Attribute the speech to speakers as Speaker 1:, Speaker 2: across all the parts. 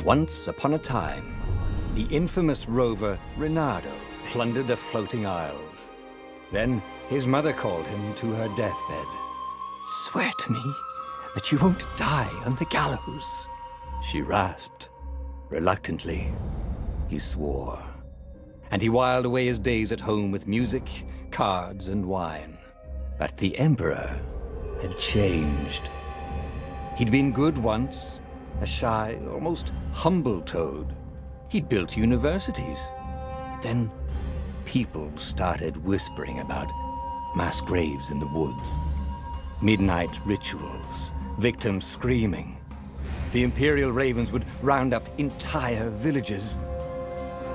Speaker 1: Once upon a time, the infamous rover Reynardo plundered the floating isles. Then his mother called him to her deathbed. "Swear to me that you won't die on the gallows," she rasped. Reluctantly, he swore. And he whiled away his days at home with music, cards, and wine. But the Emperor had changed. He'd been good once, a shy, almost humble toad. He'd built universities. Then people started whispering about mass graves in the woods, midnight rituals, victims screaming. The Imperial Ravens would round up entire villages,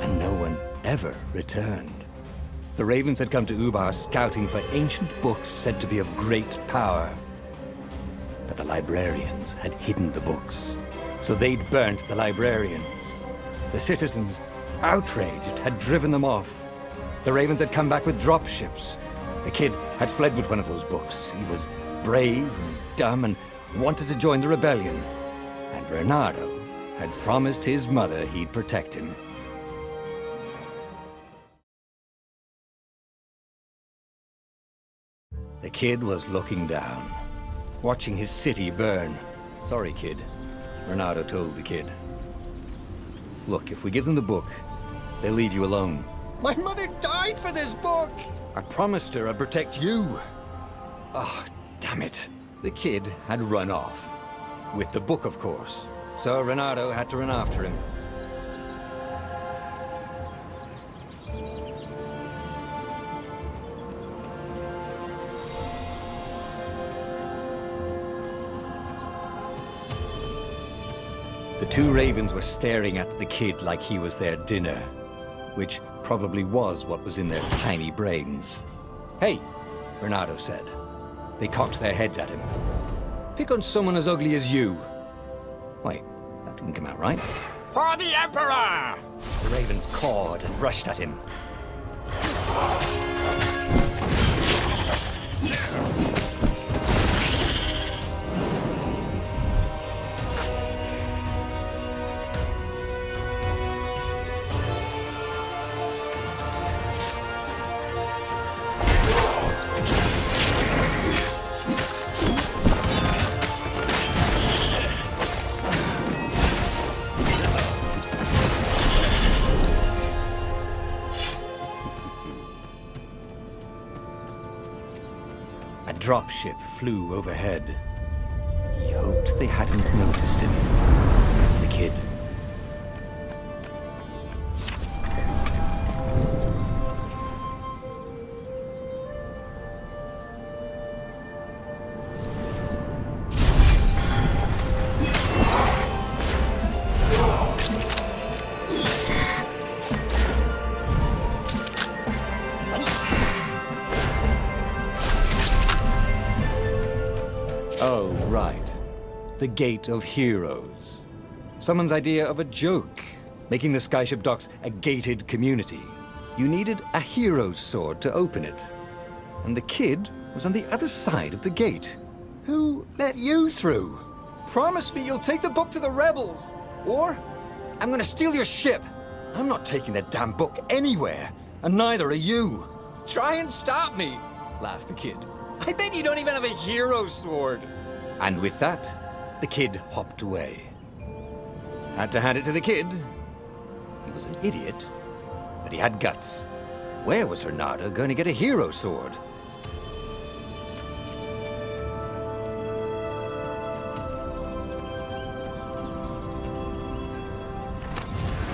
Speaker 1: and no one ever returned. The Ravens had come to Ubar scouting for ancient books said to be of great power. But the librarians had hidden the books, so they'd burnt the librarians. The citizens, outraged, had driven them off. The Ravens had come back with dropships. The kid had fled with one of those books. He was brave and dumb and wanted to join the rebellion. And Reynardo had promised his mother he'd protect him. The kid was looking down, watching his city burn. "Sorry, kid," Reynardo told the kid. "Look, if we give them the book, they'll leave you alone." "My mother died for this book!" "I promised her I'd protect you." "Oh, damn it." The kid had run off. With the book, of course. So Reynardo had to run after him. The two Ravens were staring at the kid like he was their dinner, which probably was what was in their tiny brains. "Hey," Reynardo said. They cocked their heads at him. "Pick on someone as ugly as you." Wait, that didn't come out right. "For the Emperor!" The Ravens cawed and rushed at him. A dropship flew overhead. He hoped they hadn't noticed him. The kid. Oh, right. The Gate of Heroes. Someone's idea of a joke, making the Skyship docks a gated community. You needed a hero's sword to open it. And the kid was on the other side of the gate. Who let you through? Promise me you'll take the book to the rebels, or I'm gonna steal your ship. I'm not taking that damn book anywhere, and neither are you. Try and stop me, laughed the kid. I bet you don't even have a hero's sword. And with that, the kid hopped away. Had to hand it to the kid. He was an idiot, but he had guts. Where was Reynardo going to get a hero sword?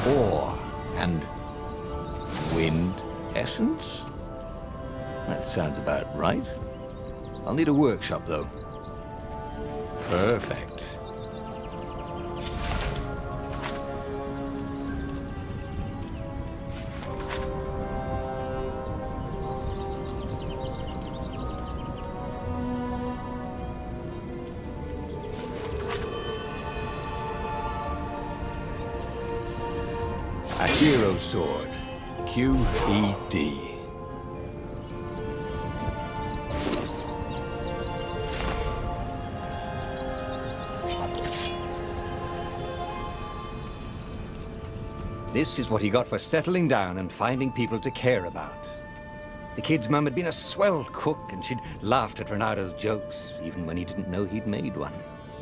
Speaker 1: Ore and wind essence? That sounds about right. I'll need a workshop, though. Perfect. A hero sword. QED. This is what he got for settling down and finding people to care about. The kid's mum had been a swell cook, and she'd laughed at Renado's jokes, even when he didn't know he'd made one.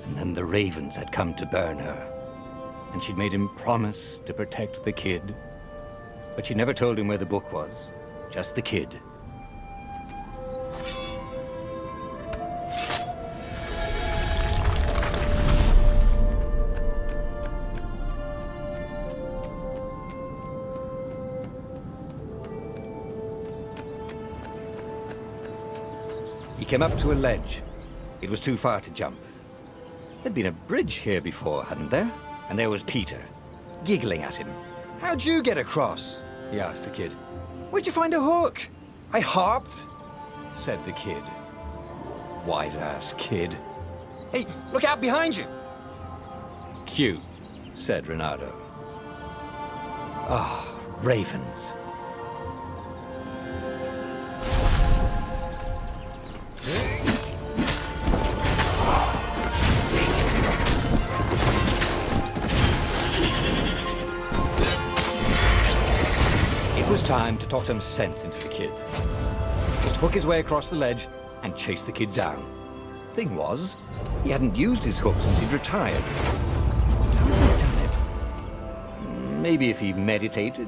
Speaker 1: And then the ravens had come to burn her. And she'd made him promise to protect the kid. But she never told him where the book was, just the kid. He came up to a ledge. It was too far to jump. There'd been a bridge here before, hadn't there? And there was Peter, giggling at him. "How'd you get across?" he asked the kid. "Where'd you find a hook?" "I hopped," said the kid. Wise-ass kid. "Hey, look out behind you!" "Cute," said Renato. Ah, ravens. It was time to talk some sense into the kid. Just hook his way across the ledge and chase the kid down. Thing was, he hadn't used his hook since he'd retired. How had he done it? Maybe if he meditated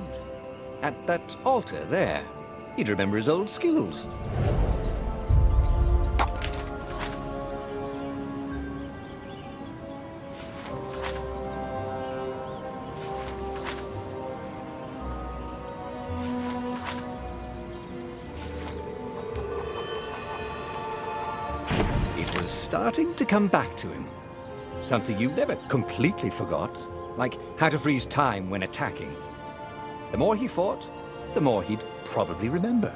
Speaker 1: at that altar there, he'd remember his old skills. Starting to come back to him. Something you never completely forgot, like how to freeze time when attacking. The more he fought, the more he'd probably remember.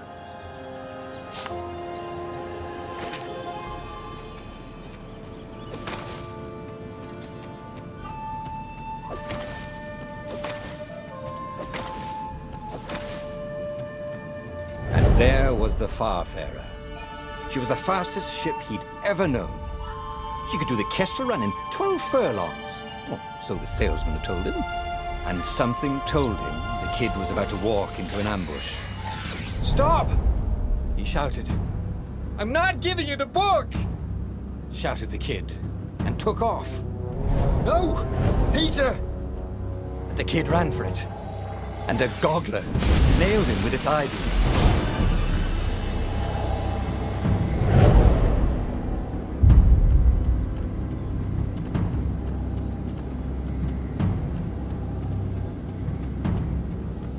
Speaker 1: And there was the Farfarer. She was the fastest ship he'd ever known. She could do the Kestra run in 12 furlongs. Oh, so the salesman had told him. And something told him the kid was about to walk into an ambush. "Stop!" he shouted. "I'm not giving you the book!" shouted the kid, and took off. "No! Peter!" But the kid ran for it, and a goggler nailed him with its eyebeam.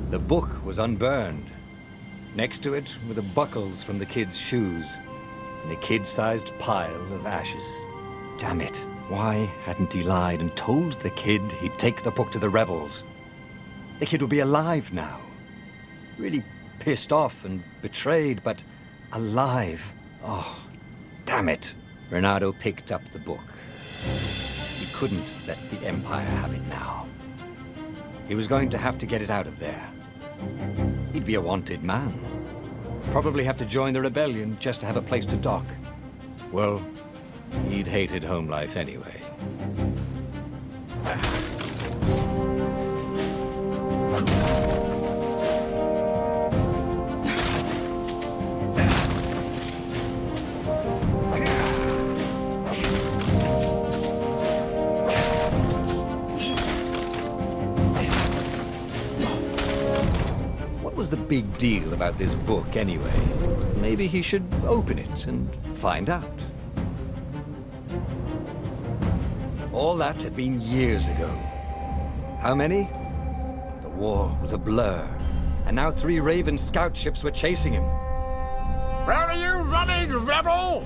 Speaker 1: The book was unburned. Next to it were the buckles from the kid's shoes, and a kid-sized pile of ashes. Damn it, why hadn't he lied and told the kid he'd take the book to the rebels? The kid would be alive now. Really pissed off and betrayed, but alive. Oh, damn it. Renato picked up the book. He couldn't let the Empire have it now. He was going to have to get it out of there. He'd be a wanted man. Probably have to join the rebellion just to have a place to dock. Well, he'd hated home life anyway. What was the big deal about this book anyway? Maybe he should open it and find out. All that had been years ago. How many? The war was a blur, and now 3 Raven scout ships were chasing him. "Where are you running, rebel?"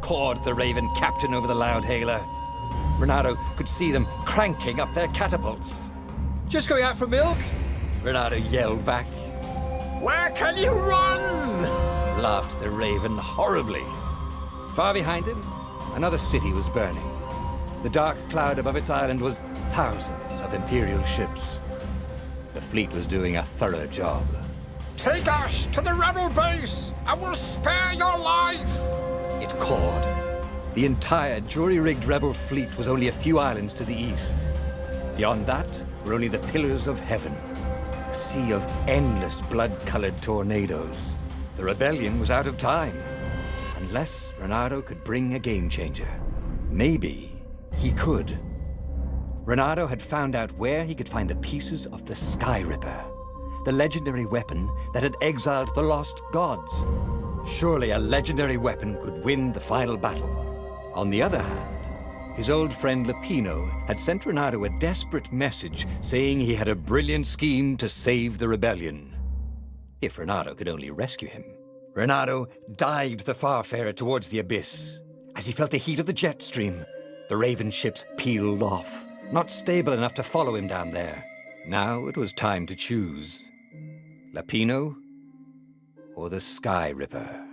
Speaker 1: cawed the Raven captain over the loud hailer. Renato could see them cranking up their catapults. "Just going out for milk?" Renato yelled back. "Where can you run?" laughed the Raven horribly. Far behind him, another city was burning. The dark cloud above its island was thousands of Imperial ships. The fleet was doing a thorough job. "Take us to the rebel base, and we'll spare your life!" it cawed. The entire jury-rigged rebel fleet was only a few islands to the east. Beyond that were only the pillars of heaven. a sea of endless blood-colored tornadoes. The rebellion was out of time. Unless Reynardo could bring a game-changer. Maybe he could. Reynardo had found out where he could find the pieces of the Sky Ripper, the legendary weapon that had exiled the lost gods. Surely a legendary weapon could win the final battle. On the other hand, his old friend Lapino had sent Reynardo a desperate message saying he had a brilliant scheme to save the rebellion. If Reynardo could only rescue him. Reynardo dived the Farfarer towards the abyss. As he felt the heat of the jet stream, the Raven ships peeled off, not stable enough to follow him down there. Now it was time to choose. Lapino or the Sky Ripper?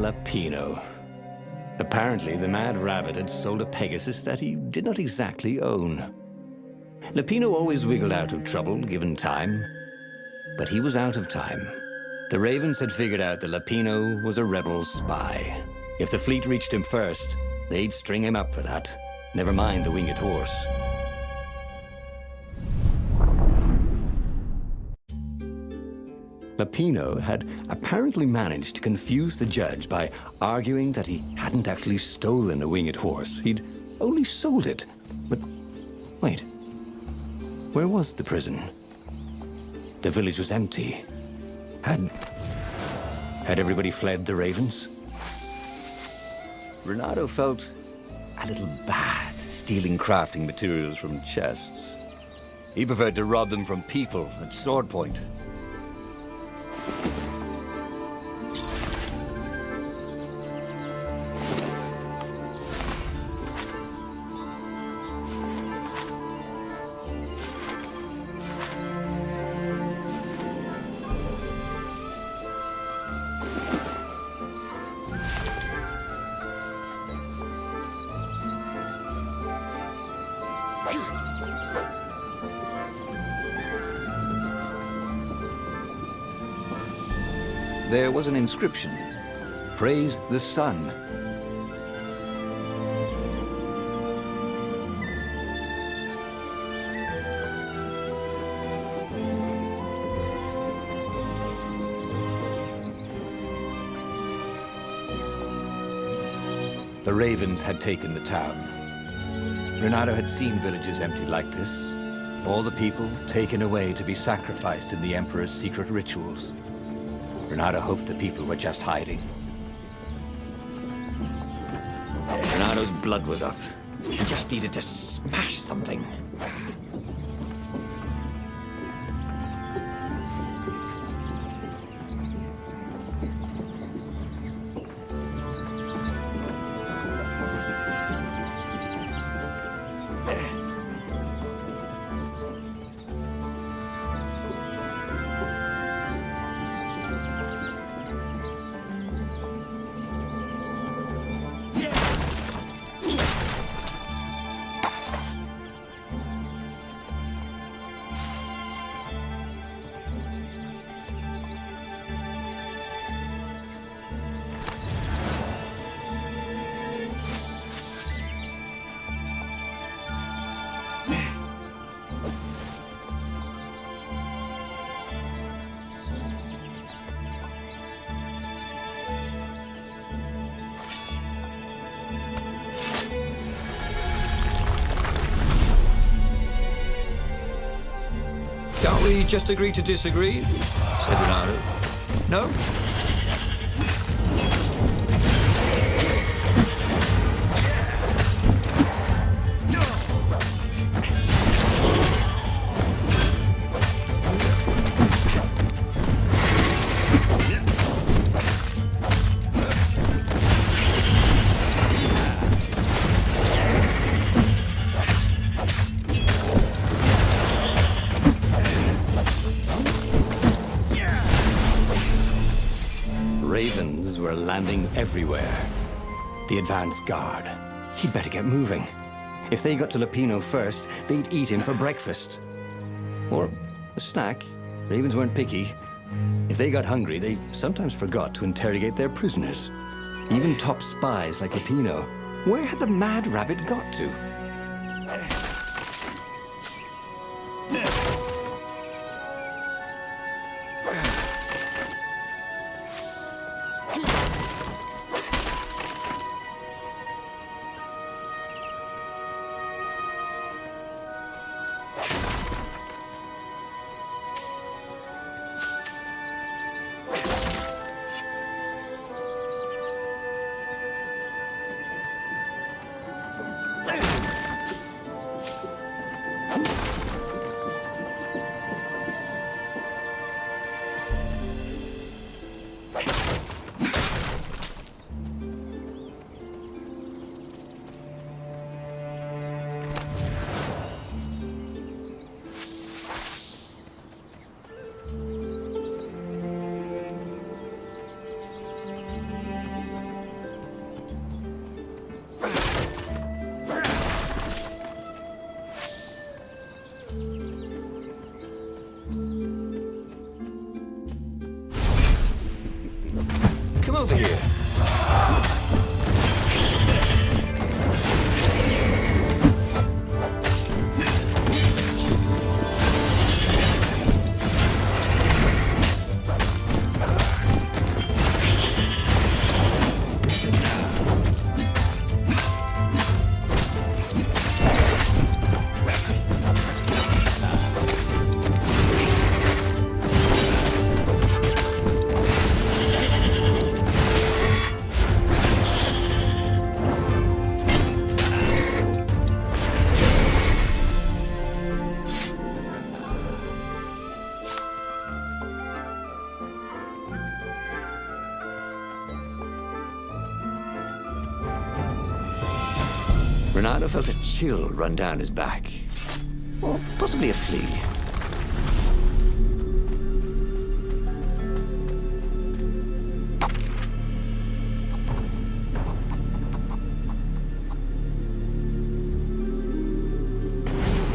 Speaker 1: Lapino. Apparently, the Mad Rabbit had sold a Pegasus that he did not exactly own. Lapino always wiggled out of trouble, given time. But he was out of time. The Ravens had figured out that Lapino was a rebel spy. If the fleet reached him first, they'd string him up for that. Never mind the winged horse. Lapino had apparently managed to confuse the judge by arguing that he hadn't actually stolen a winged horse. He'd only sold it. But wait, where was the prison? The village was empty. Had everybody fled the Ravens? Reynardo felt a little bad stealing crafting materials from chests. He preferred to rob them from people at sword point. There was an inscription. Praise the sun. The Ravens had taken the town. Reynardo had seen villages emptied like this. All the people taken away to be sacrificed in the Emperor's secret rituals. Reynardo hoped the people were just hiding. Reynardo's blood was up. He just needed to smash something. Can't we just agree to disagree? Said Renato. No? Ravens were landing everywhere. The advance guard. He'd better get moving. If they got to Lupino first, they'd eat him for breakfast. Or a snack. Ravens weren't picky. If they got hungry, they sometimes forgot to interrogate their prisoners. Even top spies like Lupino. Where had the mad rabbit got to? Come over here. Renato felt a chill run down his back. Or possibly a flea.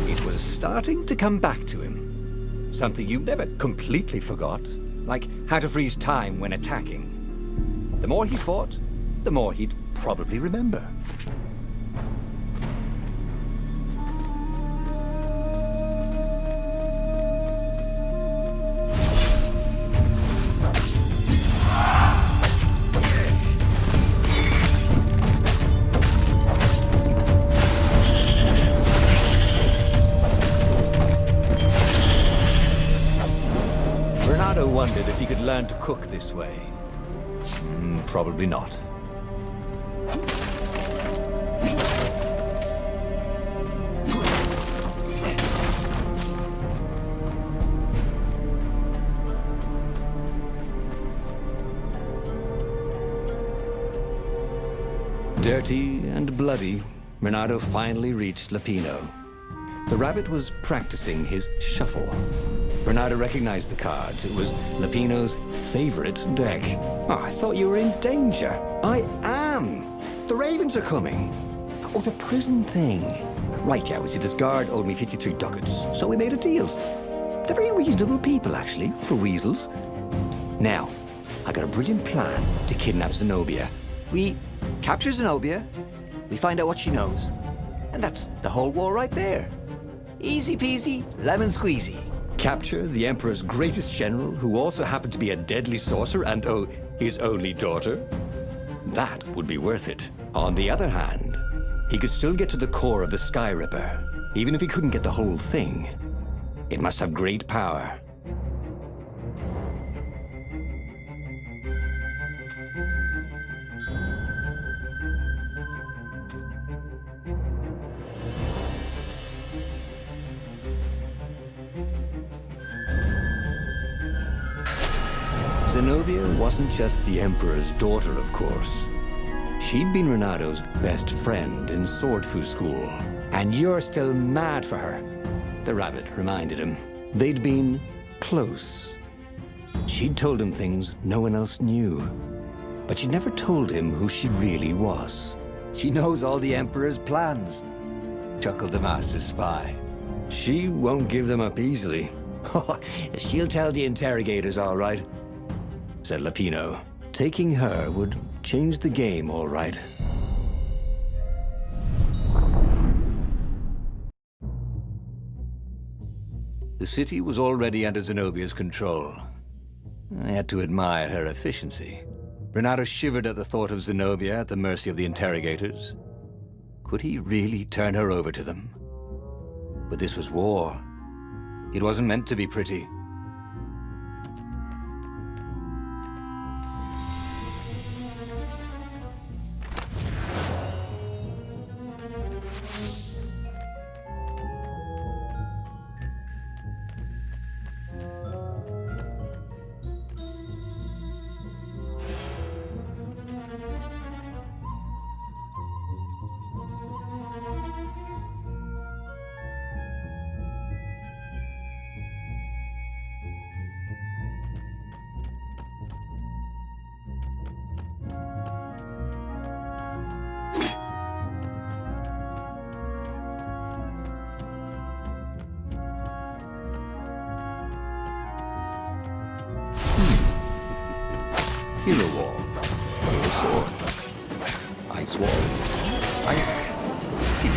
Speaker 1: It was starting to come back to him. Something you never completely forgot. Like how to freeze time when attacking. The more he fought, the more he'd probably remember. Renato wondered if he could learn to cook this way. Probably not. Dirty and bloody, Renato finally reached Lupino. The rabbit was practicing his shuffle. Renato recognized the cards. It was Lupino's favorite deck. Oh, I thought you were in danger. I am. The Ravens are coming. Oh, the prison thing. Right, yeah, we see this guard owed me 53 ducats, so we made a deal. They're very reasonable people, actually, for weasels. Now, I got a brilliant plan to kidnap Zenobia. We capture Zenobia, we find out what she knows, and that's the whole war right there. Easy peasy, lemon squeezy. Capture the Emperor's greatest general, who also happened to be a deadly sorcerer and, oh, his only daughter? That would be worth it. On the other hand, he could still get to the core of the Sky Ripper, even if he couldn't get the whole thing. It must have great power. Zenobia wasn't just the Emperor's daughter, of course. She'd been Renado's best friend in Sword Fu school. And you're still mad for her, the rabbit reminded him. They'd been close. She'd told him things no one else knew. But she'd never told him who she really was. She knows all the Emperor's plans, chuckled the Master Spy. She won't give them up easily. She'll tell the interrogators, all right, said Lapino. Taking her would change the game, all right. The city was already under Zenobia's control. I had to admire her efficiency. Renato shivered at the thought of Zenobia at the mercy of the interrogators. Could he really turn her over to them? But this was war. It wasn't meant to be pretty. Hero Wall. Sword. Ice Wall. Ice. Key.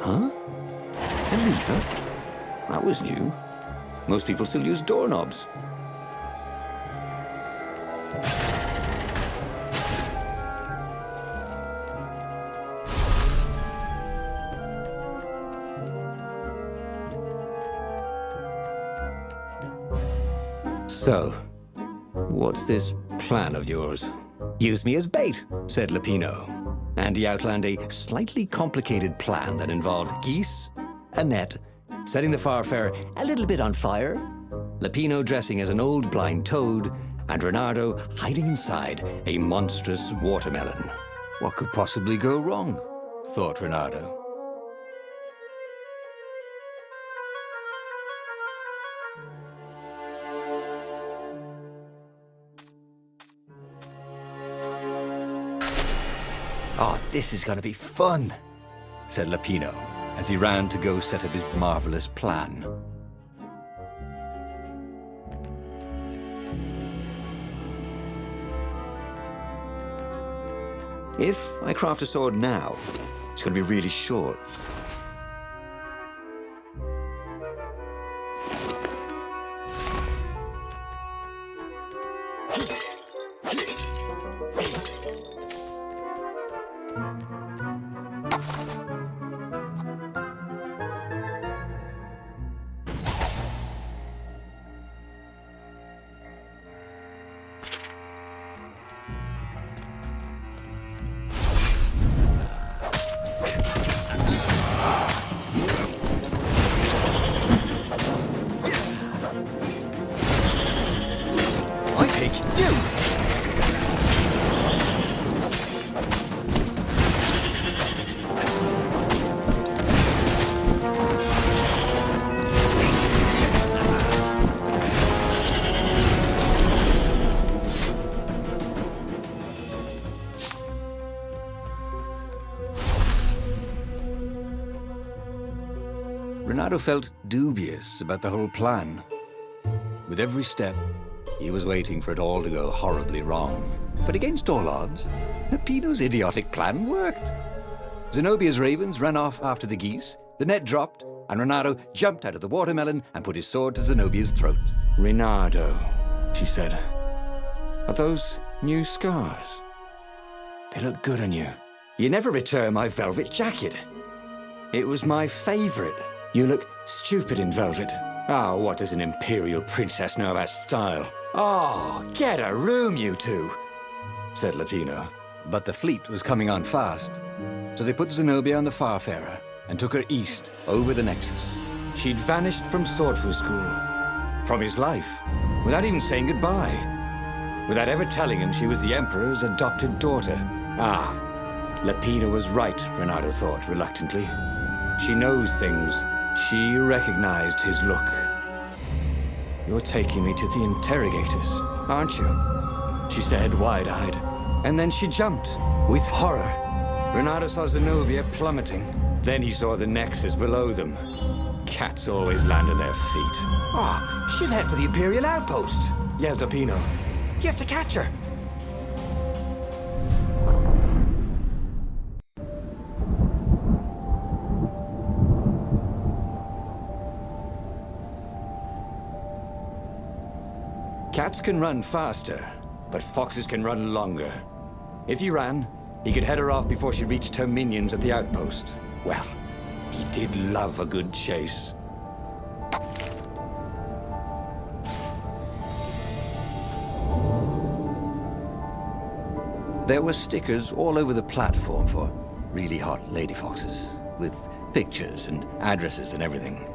Speaker 1: Huh? A lever? That was new. Most people still use doorknobs. So, what's this plan of yours? Use me as bait, said Lapino. And he outlined a slightly complicated plan that involved geese, a net, setting the Farfarer a little bit on fire, Lapino dressing as an old blind toad, and Renato hiding inside a monstrous watermelon. What could possibly go wrong? Thought Renato. Oh, this is gonna be fun, said Lapino, as he ran to go set up his marvelous plan.
Speaker 2: If I craft a sword now, it's going to be really short.
Speaker 1: I pick you! Renato felt dubious about the whole plan. With every step, he was waiting for it all to go horribly wrong. But against all odds, Peppino's idiotic plan worked. Zenobia's ravens ran off after the geese, the net dropped, and Renato jumped out of the watermelon and put his sword to Zenobia's throat.
Speaker 2: Renato, she said. Are those new scars? They look good on you.
Speaker 1: You never return my velvet jacket. It was my favorite.
Speaker 2: You look stupid in velvet.
Speaker 1: Oh, what does an imperial princess know about style? Oh, get a room, you two, said Latino. But the fleet was coming on fast, so they put Zenobia on the Farfarer and took her east, over the Nexus. She'd vanished from Swordfu School, from his life, without even saying goodbye, without ever telling him she was the Emperor's adopted daughter. Ah, Lapina was right, Renato thought reluctantly. She knows things. She recognized his look. You're taking me to the interrogators, aren't you? She said, wide-eyed. And then she jumped, with horror. Renato saw Zenobia plummeting. Then he saw the Nexus below them. Cats always land on their feet. Ah, she'll head for the Imperial outpost, yelled Apino. You have to catch her. Cats can run faster, but foxes can run longer. If he ran, he could head her off before she reached her minions at the outpost. Well, he did love a good chase. There were stickers all over the platform for really hot lady foxes, with pictures and addresses and everything.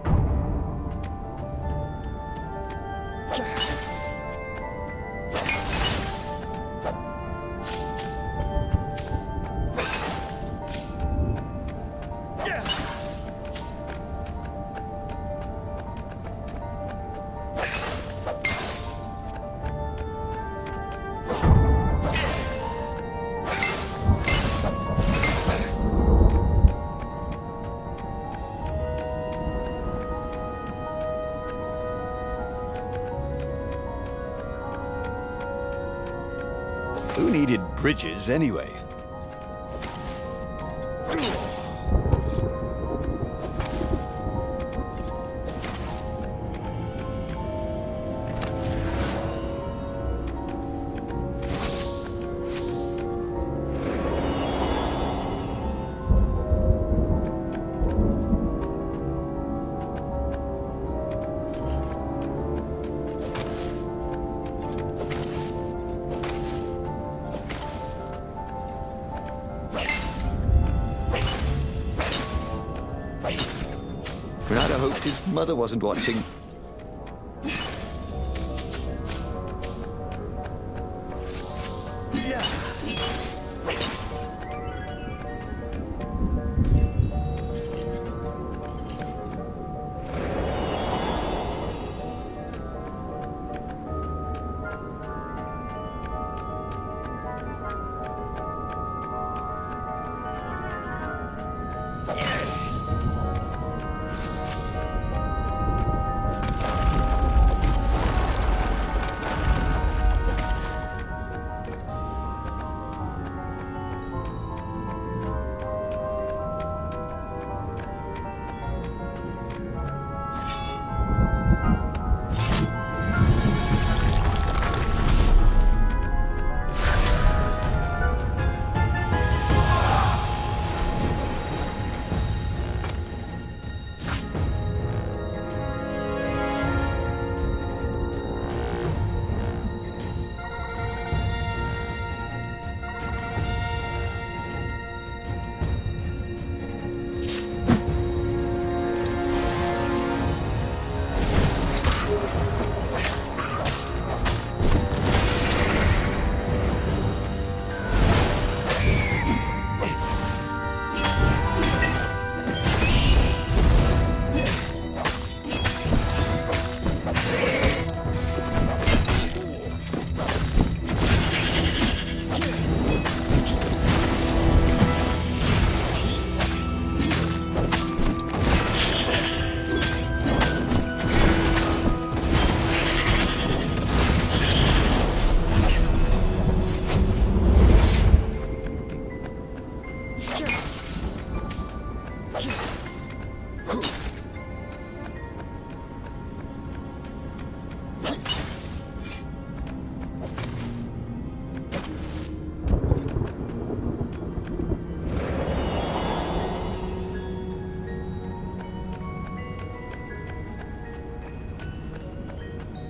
Speaker 1: Who needed bridges anyway? Renato hoped his mother wasn't watching.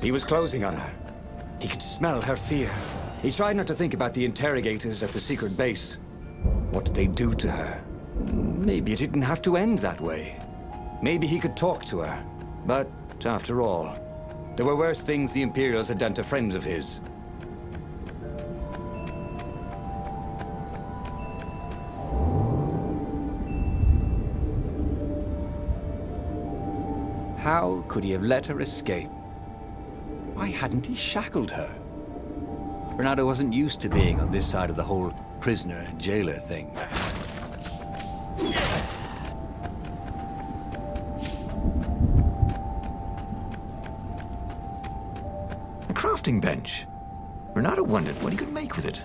Speaker 1: He was closing on her. He could smell her fear. He tried not to think about the interrogators at the secret base. What did they do to her? Maybe it didn't have to end that way. Maybe he could talk to her. But, after all, there were worse things the Imperials had done to friends of his. How could he have let her escape? Why hadn't he shackled her? Renato wasn't used to being on this side of the whole prisoner-jailer thing. A crafting bench. Renato wondered what he could make with it.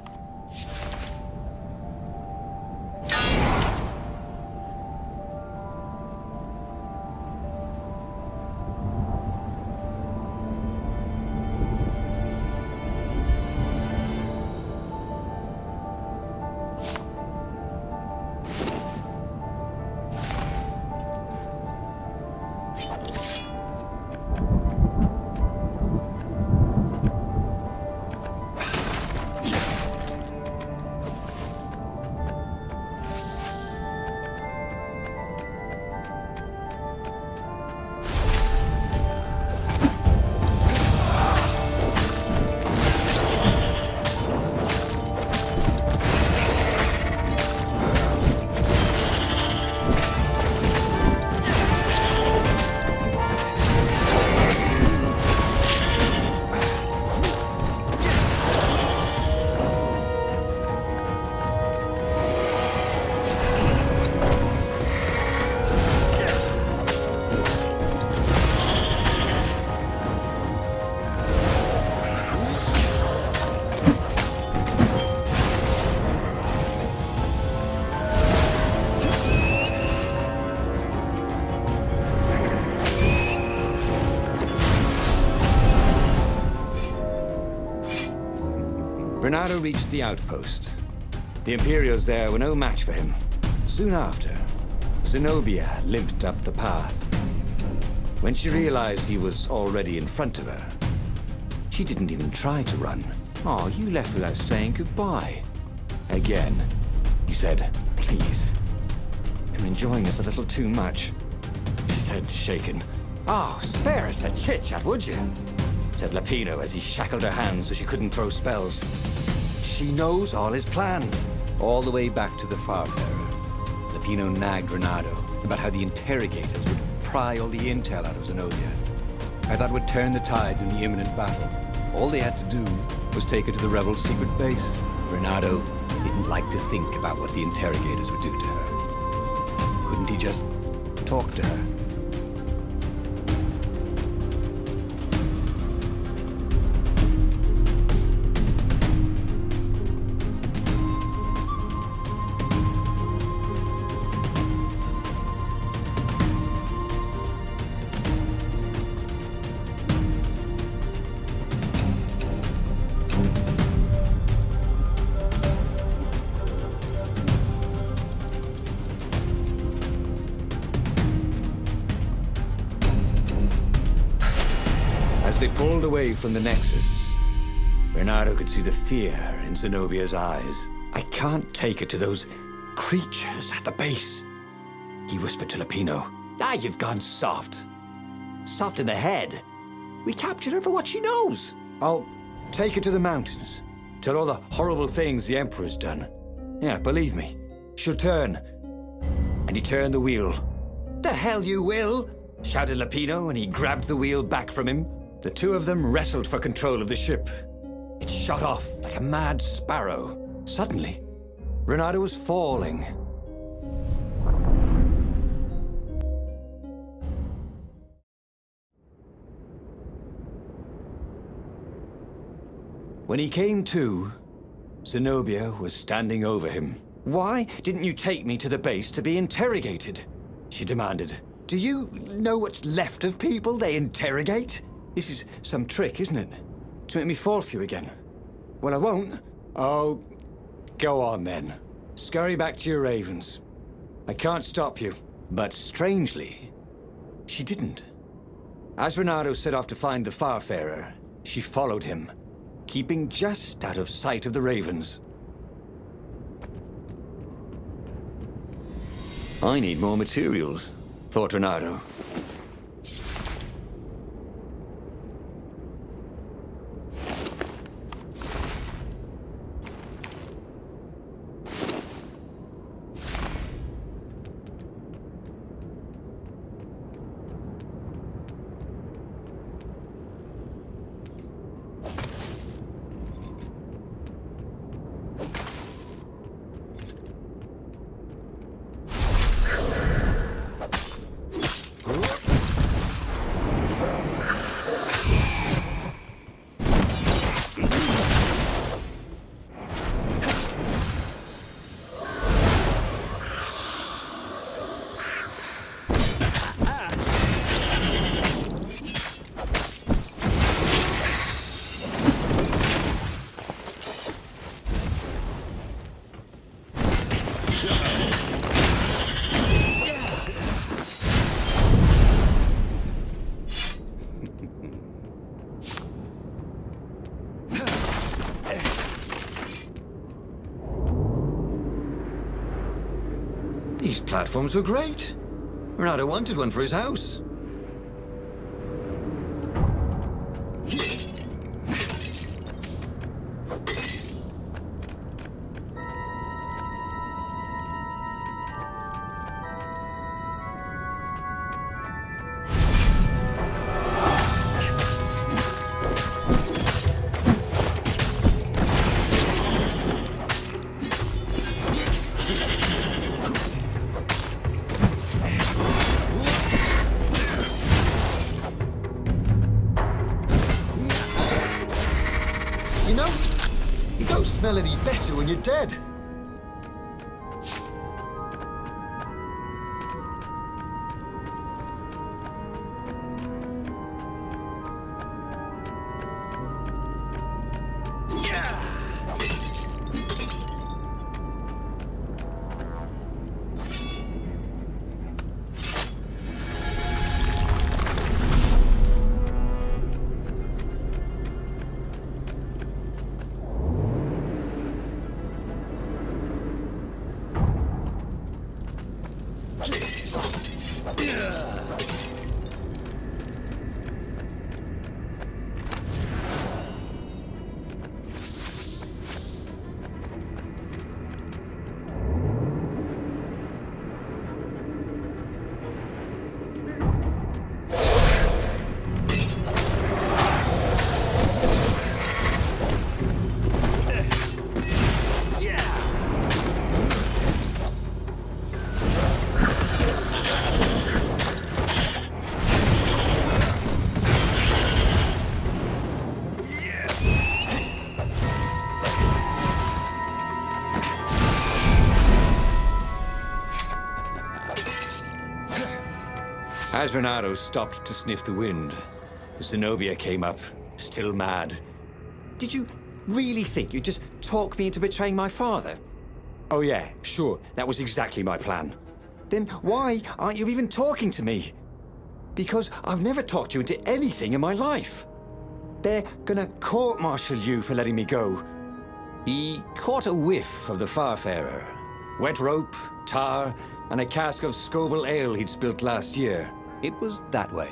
Speaker 1: Renato reached the outpost. The Imperials there were no match for him. Soon after, Zenobia limped up the path. When she realized he was already in front of her, she didn't even try to run. Oh, you left without saying goodbye. Again, he said, "Please, I'm enjoying this a little too much," she said, shaken. "Oh, spare us the chit-chat, would you?" said Lapino as he shackled her hands so she couldn't throw spells. She knows all his plans. All the way back to the Farfarer, Lapino nagged Renato about how the interrogators would pry all the intel out of Zenobia. How that would turn the tides in the imminent battle. All they had to do was take her to the rebels' secret base. Renato didn't like to think about what the interrogators would do to her. Couldn't he just talk to her? As they pulled away from the Nexus, Renato could see the fear in Zenobia's eyes. "I can't take her to those creatures at the base," he whispered to Lapino. "Ah, you've gone soft. Soft in the head. We captured her for what she knows. I'll take her to the mountains. Tell all the horrible things the Emperor's done. Yeah, believe me, she'll turn." And he turned the wheel. "The hell you will!" shouted Lapino, and he grabbed the wheel back from him. The two of them wrestled for control of the ship. It shot off like a mad sparrow. Suddenly, Renato was falling. When he came to, Zenobia was standing over him. "Why didn't you take me to the base to be interrogated?" she demanded. "Do you know what's left of people they interrogate? This is some trick, isn't it? To make me fall for you again. Well, I won't. Oh, go on then. Scurry back to your ravens. I can't stop you. But strangely, she didn't. As Renato set off to find the Farfarer, she followed him, keeping just out of sight of the ravens. I need more materials, thought Renato. These platforms were great. Renato wanted one for his house. You know, you don't smell any better when you're dead. As Renato stopped to sniff the wind, Zenobia came up, still mad. Did you really think you'd just talk me into betraying my father? Oh yeah, sure, that was exactly my plan. Then why aren't you even talking to me? Because I've never talked you into anything in my life. They're gonna court-martial you for letting me go. He caught a whiff of the Farfarer. Wet rope, tar, and a cask of Scoble ale he'd spilt last year. It was that way.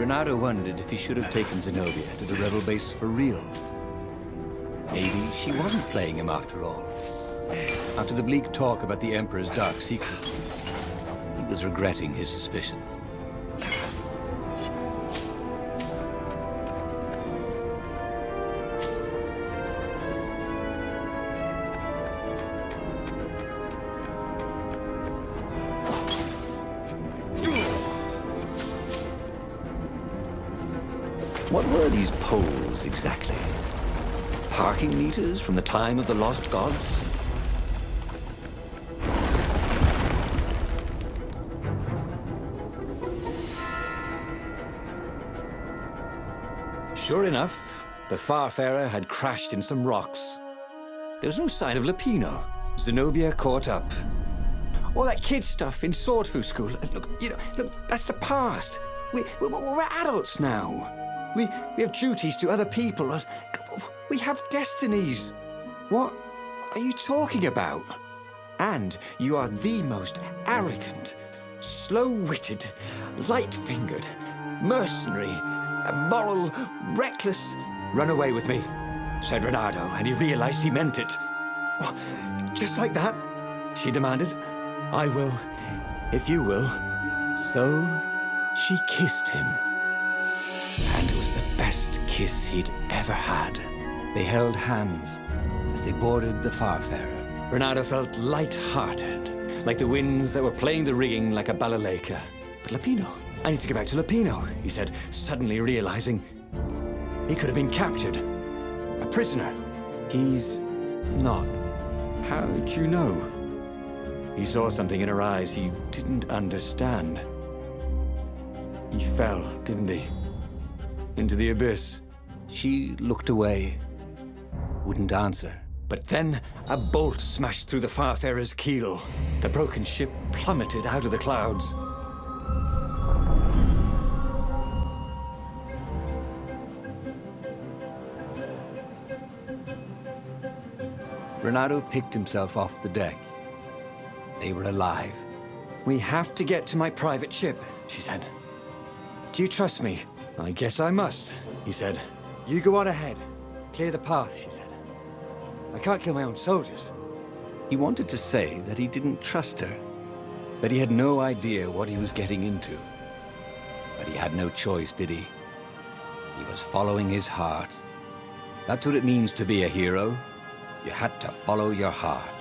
Speaker 1: Renato wondered if he should have taken Zenobia to the rebel base for real. Maybe she wasn't playing him after all. After the bleak talk about the Emperor's dark secrets, he was regretting his suspicions. What were these poles exactly? Parking meters from the time of the lost gods? Sure enough, the Farfarer had crashed in some rocks. There was no sign of Lupino. Zenobia caught up. All that kid stuff in Swordfu school. Look, that's the past. We're adults now. We have duties to other people. We have destinies. What are you talking about? And you are the most arrogant, slow-witted, light-fingered, mercenary, immoral, reckless... Run away with me, said Renato, and he realized he meant it. What, just like that? She demanded. I will, if you will. So she kissed him. And it was the best kiss he'd ever had. They held hands as they boarded the Farfarer. Renato felt light-hearted, like the winds that were playing the rigging like a balalaika. But Lupino, I need to get back to Lupino, he said, suddenly realizing he could have been captured. A prisoner. He's not. How'd you know? He saw something in her eyes he didn't understand. He fell, didn't he? Into the abyss. She looked away, wouldn't answer. But then a bolt smashed through the Farfarer's keel. The broken ship plummeted out of the clouds. Renato picked himself off the deck. They were alive. We have to get to my private ship, she said. Do you trust me? I guess I must, he said. You go on ahead. Clear the path, she said. I can't kill my own soldiers. He wanted to say that he didn't trust her, that he had no idea what he was getting into. But he had no choice, did he? He was following his heart. That's what it means to be a hero. You had to follow your heart.